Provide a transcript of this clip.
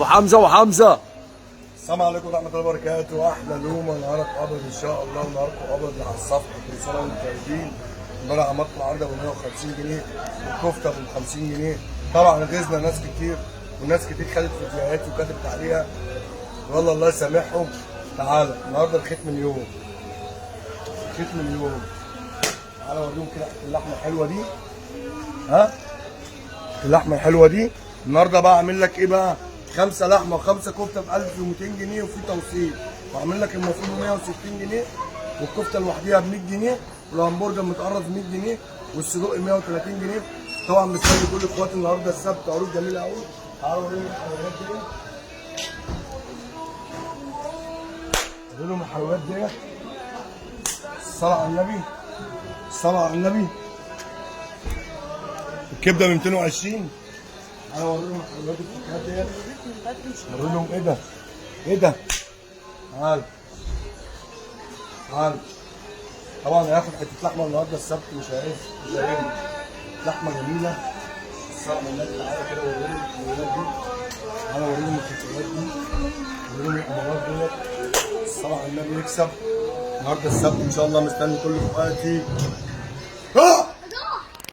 وحمزه وحمزه. السلام عليكم ورحمه الله وبركاته. احلى لومه نهارك ابيض ان شاء الله، ونهاركم ابيض على الصفحه. كل سنه وانتم طيبين. امبارح عملت العرضه ب 150 جنيه والكفته ب 50 جنيه. طبعا غزنا ناس كتير وناس كتير خدت فيديوهات وكتبت عليها، والله الله يسامحهم. تعالى النهارده الختم اليوم، ختم اليوم. تعالى اوريهم كده اللحمه الحلوه دي. ها اللحمه الحلوه دي النهارده بقى اعمل لك ايه بقى؟ 5 لحمه و5 كفته ب 1200 جنيه وفي توصيل، واعمل لك المفروض ب 160 جنيه، والكفته لوحديها ب 100 جنيه، والهمبرجر متقرص ب 100 جنيه، والصدوق 130 جنيه. طبعا مستني كل اخواتي النهارده السبت عروض جميله قوي. تعالوا اوريهم الحلويات دي. اوريهم الحلويات دي. الصلاه على النبي، الصلاه على النبي. الكبده ب 220. انا اوريهم الحلويات الفكاهات ديت، اوري لهم ايه ده؟ ايه ده؟ تعال تعال. طبعا هياخد حته لحمه النهارده السبت، مش هيرمي لحمه جميله. الصلاه على النبي. تعالى كده اوريهم الحلويات دي، تعالى اوريهم الحلويات دي، اوريهم الامارات ديت. الصلاه على النبي يكسب النهارده السبت ان شاء الله. مستني كل اخواتي